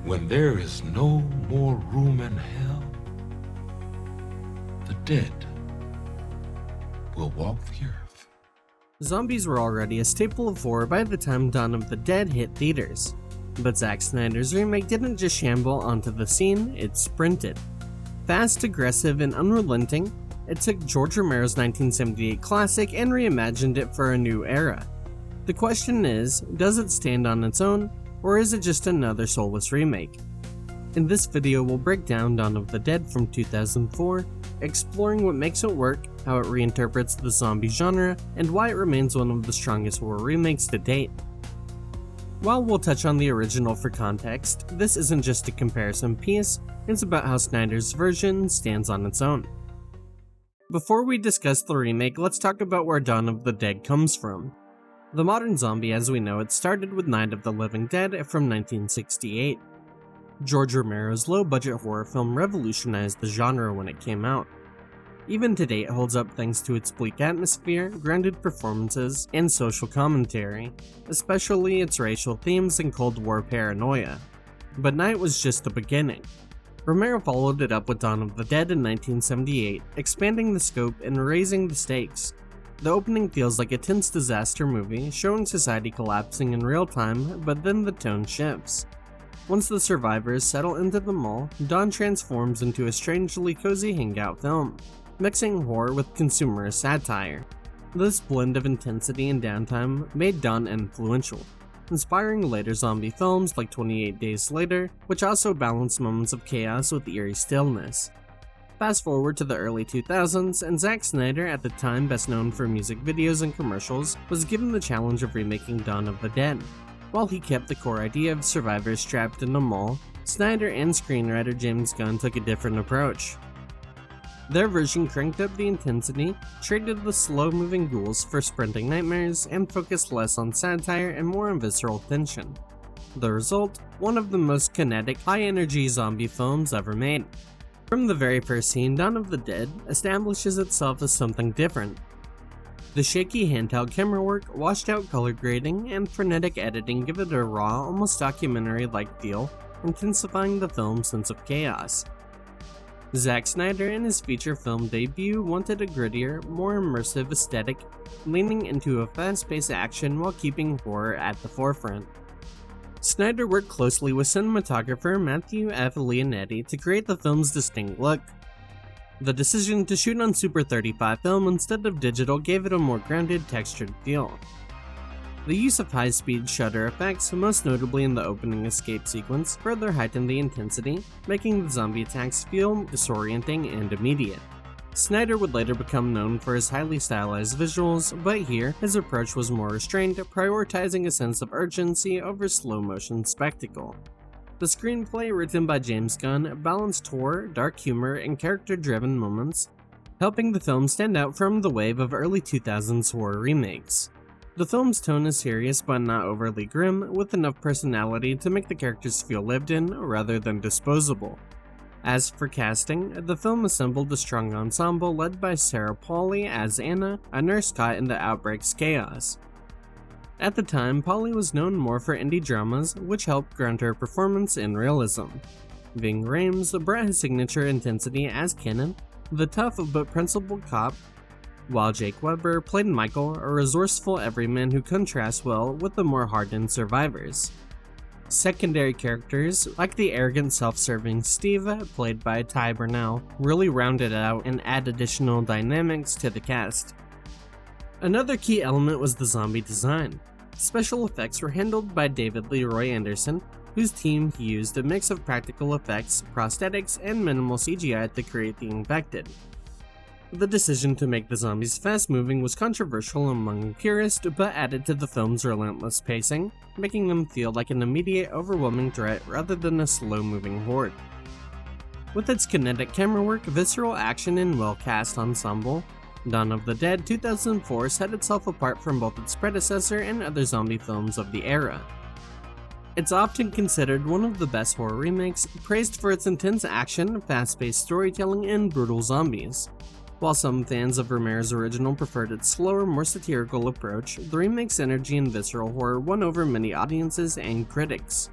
When there is no more room in hell, the dead will walk the earth. Zombies were already a staple of horror by the time Dawn of the Dead hit theaters. But Zack Snyder's remake didn't just shamble onto the scene, it sprinted. Fast, aggressive, and unrelenting, it took George Romero's 1978 classic and reimagined it for a new era. The question is, does it stand on its own, or is it just another soulless remake? In this video we'll break down Dawn of the Dead from 2004, exploring what makes it work, how it reinterprets the zombie genre, and why it remains one of the strongest horror remakes to date. While we'll touch on the original for context, this isn't just a comparison piece, it's about how Snyder's version stands on its own. Before we discuss the remake, let's talk about where Dawn of the Dead comes from. The modern zombie as we know it started with Night of the Living Dead from 1968. George Romero's low-budget horror film revolutionized the genre when it came out. Even today it holds up thanks to its bleak atmosphere, grounded performances, and social commentary, especially its racial themes and Cold War paranoia. But Night was just the beginning. Romero followed it up with Dawn of the Dead in 1978, expanding the scope and raising the stakes. The opening feels like a tense disaster movie, showing society collapsing in real time, but then the tone shifts. Once the survivors settle into the mall, Dawn transforms into a strangely cozy hangout film, mixing horror with consumerist satire. This blend of intensity and downtime made Dawn influential, inspiring later zombie films like 28 Days Later, which also balanced moments of chaos with eerie stillness. Fast forward to the early 2000s, and Zack Snyder, at the time best known for music videos and commercials, was given the challenge of remaking Dawn of the Dead. While he kept the core idea of survivors trapped in a mall, Snyder and screenwriter James Gunn took a different approach. Their version cranked up the intensity, traded the slow-moving ghouls for sprinting nightmares, and focused less on satire and more on visceral tension. The result? One of the most kinetic, high-energy zombie films ever made. From the very first scene, Dawn of the Dead establishes itself as something different. The shaky handheld camera work, washed-out color grading, and frenetic editing give it a raw, almost documentary-like feel, intensifying the film's sense of chaos. Zack Snyder in his feature film debut wanted a grittier, more immersive aesthetic, leaning into a fast-paced action while keeping horror at the forefront. Snyder worked closely with cinematographer Matthew F. Leonetti to create the film's distinct look. The decision to shoot on Super 35 film instead of digital gave it a more grounded, textured feel. The use of high-speed shutter effects, most notably in the opening escape sequence, further heightened the intensity, making the zombie attacks feel disorienting and immediate. Snyder would later become known for his highly stylized visuals, but here, his approach was more restrained, prioritizing a sense of urgency over slow-motion spectacle. The screenplay, written by James Gunn, balanced horror, dark humor, and character-driven moments, helping the film stand out from the wave of early 2000s horror remakes. The film's tone is serious but not overly grim, with enough personality to make the characters feel lived in rather than disposable. As for casting, the film assembled a strong ensemble led by Sarah Polley as Anna, a nurse caught in the outbreak's chaos. At the time, Polley was known more for indie dramas, which helped ground her performance in realism. Ving Rhames brought his signature intensity as Kenan, the tough but principled cop, while Jake Weber played Michael, a resourceful everyman who contrasts well with the more hardened survivors. Secondary characters, like the arrogant self-serving Steve, played by Ty Burnell, really rounded out and add additional dynamics to the cast. Another key element was the zombie design. Special effects were handled by David Leroy Anderson, whose team used a mix of practical effects, prosthetics, and minimal CGI to create the infected. The decision to make the zombies fast-moving was controversial among purists, but added to the film's relentless pacing, making them feel like an immediate, overwhelming threat rather than a slow-moving horde. With its kinetic camera work, visceral action, and well-cast ensemble, Dawn of the Dead 2004 set itself apart from both its predecessor and other zombie films of the era. It's often considered one of the best horror remakes, praised for its intense action, fast-paced storytelling, and brutal zombies. While some fans of Romero's original preferred its slower, more satirical approach, the remake's energy and visceral horror won over many audiences and critics.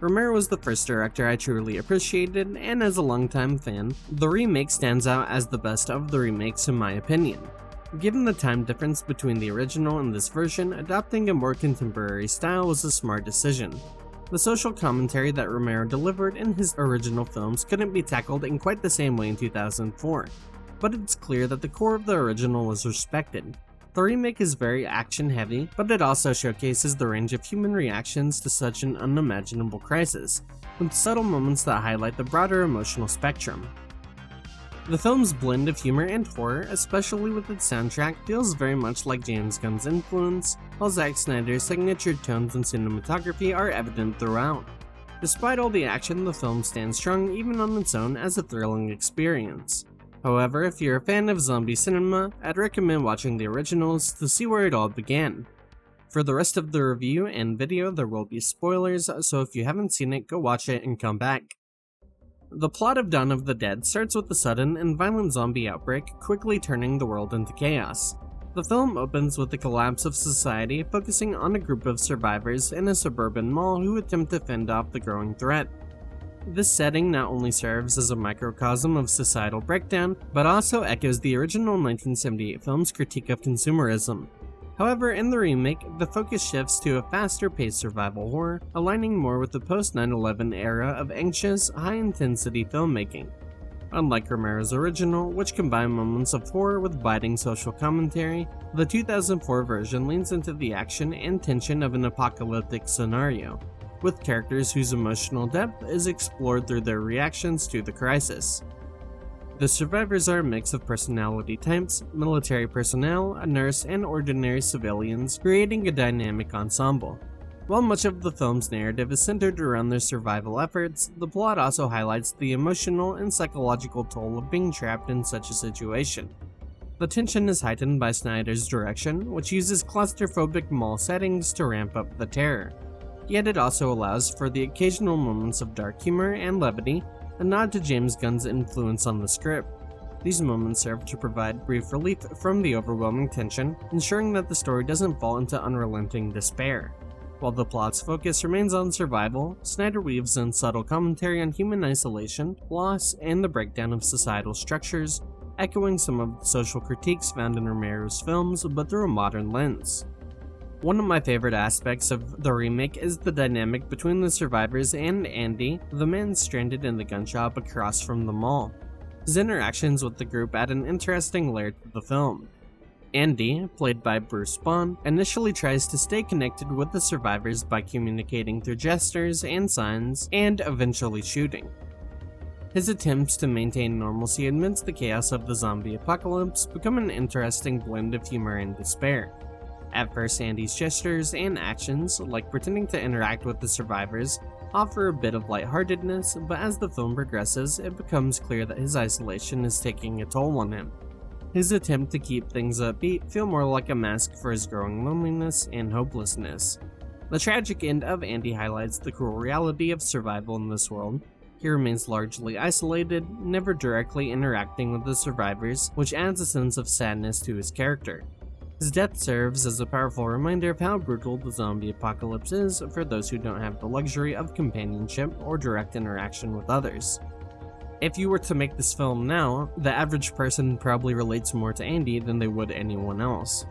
Romero was the first director I truly appreciated, and as a longtime fan, the remake stands out as the best of the remakes in my opinion. Given the time difference between the original and this version, adopting a more contemporary style was a smart decision. The social commentary that Romero delivered in his original films couldn't be tackled in quite the same way in 2004, but it's clear that the core of the original was respected. The remake is very action-heavy, but it also showcases the range of human reactions to such an unimaginable crisis, with subtle moments that highlight the broader emotional spectrum. The film's blend of humor and horror, especially with its soundtrack, feels very much like James Gunn's influence, while Zack Snyder's signature tones and cinematography are evident throughout. Despite all the action, the film stands strong even on its own as a thrilling experience. However, if you're a fan of zombie cinema, I'd recommend watching the originals to see where it all began. For the rest of the review and video, there will be spoilers, so if you haven't seen it, go watch it and come back. The plot of Dawn of the Dead starts with a sudden and violent zombie outbreak, quickly turning the world into chaos. The film opens with the collapse of society, focusing on a group of survivors in a suburban mall who attempt to fend off the growing threat. This setting not only serves as a microcosm of societal breakdown, but also echoes the original 1978 film's critique of consumerism. However, in the remake, the focus shifts to a faster-paced survival horror, aligning more with the post-9/11 era of anxious, high-intensity filmmaking. Unlike Romero's original, which combined moments of horror with biting social commentary, the 2004 version leans into the action and tension of an apocalyptic scenario, with characters whose emotional depth is explored through their reactions to the crisis. The survivors are a mix of personality types, military personnel, a nurse, and ordinary civilians, creating a dynamic ensemble. While much of the film's narrative is centered around their survival efforts, the plot also highlights the emotional and psychological toll of being trapped in such a situation. The tension is heightened by Snyder's direction, which uses claustrophobic mall settings to ramp up the terror. Yet it also allows for the occasional moments of dark humor and levity, a nod to James Gunn's influence on the script. These moments serve to provide brief relief from the overwhelming tension, ensuring that the story doesn't fall into unrelenting despair. While the plot's focus remains on survival, Snyder weaves in subtle commentary on human isolation, loss, and the breakdown of societal structures, echoing some of the social critiques found in Romero's films, but through a modern lens. One of my favorite aspects of the remake is the dynamic between the survivors and Andy, the man stranded in the gun shop across from the mall. His interactions with the group add an interesting layer to the film. Andy, played by Bruce Bond, initially tries to stay connected with the survivors by communicating through gestures and signs, and eventually shooting. His attempts to maintain normalcy amidst the chaos of the zombie apocalypse become an interesting blend of humor and despair. At first, Andy's gestures and actions, like pretending to interact with the survivors, offer a bit of lightheartedness, but as the film progresses, it becomes clear that his isolation is taking a toll on him. His attempt to keep things upbeat feel more like a mask for his growing loneliness and hopelessness. The tragic end of Andy highlights the cruel reality of survival in this world. He remains largely isolated, never directly interacting with the survivors, which adds a sense of sadness to his character. His death serves as a powerful reminder of how brutal the zombie apocalypse is for those who don't have the luxury of companionship or direct interaction with others. If you were to make this film now, the average person probably relates more to Andy than they would anyone else.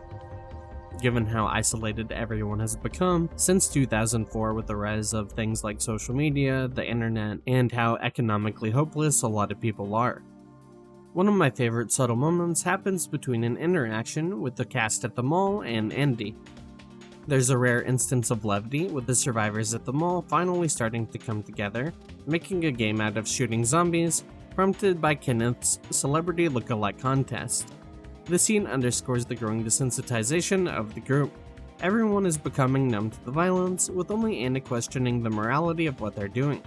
Given how isolated everyone has become since 2004 with the rise of things like social media, the internet, and how economically hopeless a lot of people are. One of my favorite subtle moments happens between an interaction with the cast at the mall and Andy. There's a rare instance of levity, with the survivors at the mall finally starting to come together, making a game out of shooting zombies, prompted by Kenneth's celebrity look-alike contest. The scene underscores the growing desensitization of the group. Everyone is becoming numb to the violence, with only Anna questioning the morality of what they're doing.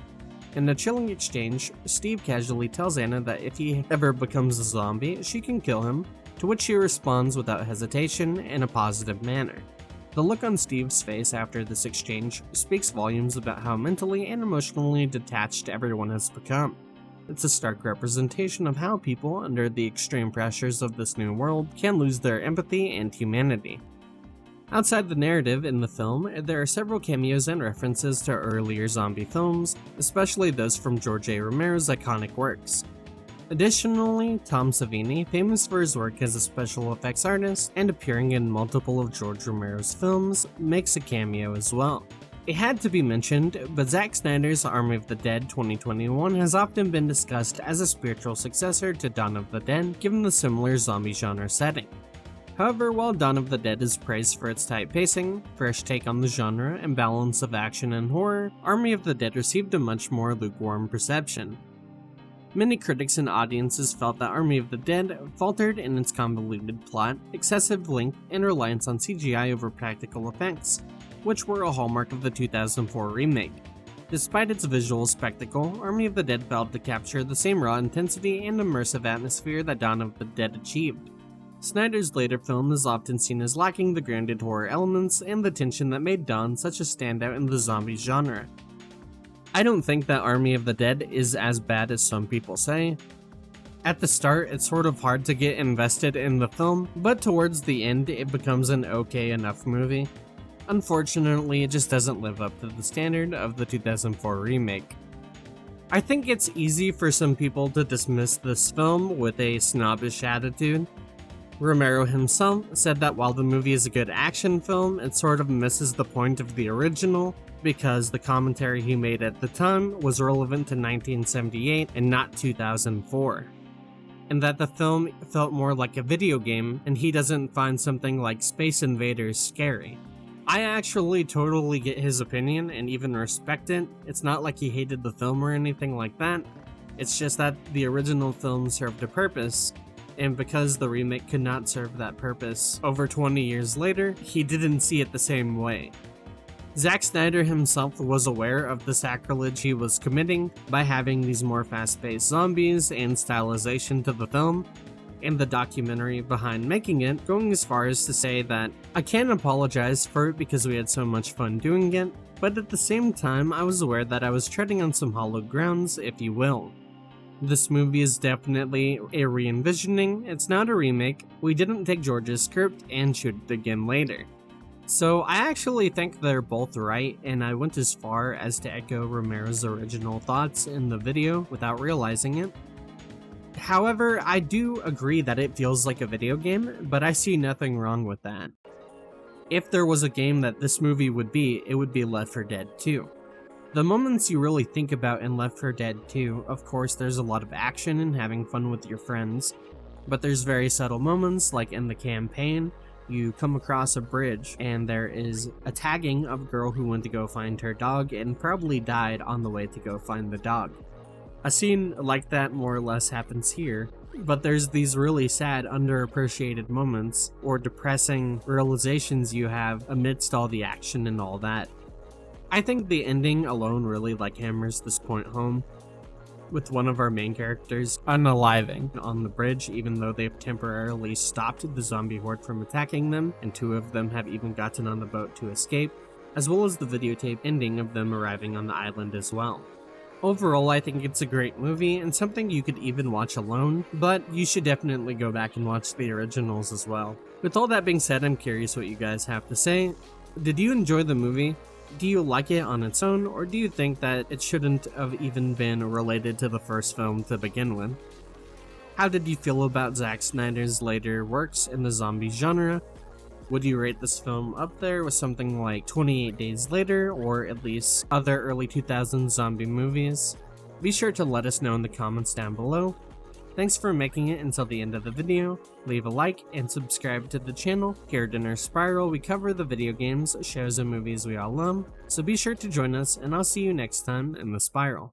In a chilling exchange, Steve casually tells Anna that if he ever becomes a zombie, she can kill him, to which she responds without hesitation in a positive manner. The look on Steve's face after this exchange speaks volumes about how mentally and emotionally detached everyone has become. It's a stark representation of how people, under the extreme pressures of this new world, can lose their empathy and humanity. Outside the narrative in the film, there are several cameos and references to earlier zombie films, especially those from George A. Romero's iconic works. Additionally, Tom Savini, famous for his work as a special effects artist and appearing in multiple of George Romero's films, makes a cameo as well. It had to be mentioned, but Zack Snyder's Army of the Dead 2021 has often been discussed as a spiritual successor to Dawn of the Dead, given the similar zombie genre setting. However, while Dawn of the Dead is praised for its tight pacing, fresh take on the genre, and balance of action and horror, Army of the Dead received a much more lukewarm reception. Many critics and audiences felt that Army of the Dead faltered in its convoluted plot, excessive length, and reliance on CGI over practical effects, which were a hallmark of the 2004 remake. Despite its visual spectacle, Army of the Dead failed to capture the same raw intensity and immersive atmosphere that Dawn of the Dead achieved. Snyder's later film is often seen as lacking the grounded horror elements and the tension that made Dawn such a standout in the zombie genre. I don't think that Army of the Dead is as bad as some people say. At the start, it's sort of hard to get invested in the film, but towards the end, it becomes an okay enough movie. Unfortunately, it just doesn't live up to the standard of the 2004 remake. I think it's easy for some people to dismiss this film with a snobbish attitude. Romero himself said that while the movie is a good action film, it sort of misses the point of the original because the commentary he made at the time was relevant to 1978 and not 2004. And that the film felt more like a video game and he doesn't find something like Space Invaders scary. I actually totally get his opinion and even respect it. It's not like he hated the film or anything like that. It's just that the original film served a purpose, and because the remake could not serve that purpose over 20 years later, he didn't see it the same way. Zack Snyder himself was aware of the sacrilege he was committing by having these more fast-paced zombies and stylization to the film, and the documentary behind making it, going as far as to say that, "I can't apologize for it because we had so much fun doing it, but at the same time I was aware that I was treading on some hallowed grounds, if you will. This movie is definitely a re-envisioning, it's not a remake, we didn't take George's script and shoot it again later." So I actually think they're both right, and I went as far as to echo Romero's original thoughts in the video without realizing it. However, I do agree that it feels like a video game, but I see nothing wrong with that. If there was a game that this movie would be, it would be Left 4 Dead 2. The moments you really think about in Left 4 Dead 2, of course there's a lot of action and having fun with your friends, but there's very subtle moments like in the campaign, you come across a bridge and there is a tagging of a girl who went to go find her dog and probably died on the way to go find the dog. A scene like that more or less happens here, but there's these really sad underappreciated moments or depressing realizations you have amidst all the action and all that. I think the ending alone really hammers this point home, with one of our main characters unaliving on the bridge even though they've temporarily stopped the zombie horde from attacking them, and two of them have even gotten on the boat to escape, as well as the videotape ending of them arriving on the island as well. Overall, I think it's a great movie and something you could even watch alone, but you should definitely go back and watch the originals as well. With all that being said, I'm curious what you guys have to say. Did you enjoy the movie? Do you like it on its own, or do you think that it shouldn't have even been related to the first film to begin with? How did you feel about Zack Snyder's later works in the zombie genre? Would you rate this film up there with something like 28 Days Later, or at least other early 2000s zombie movies? Be sure to let us know in the comments down below. Thanks for making it until the end of the video. Leave a like and subscribe to the channel. Here at Inner Spiral, we cover the video games, shows, and movies we all love, so be sure to join us, and I'll see you next time in the Spiral.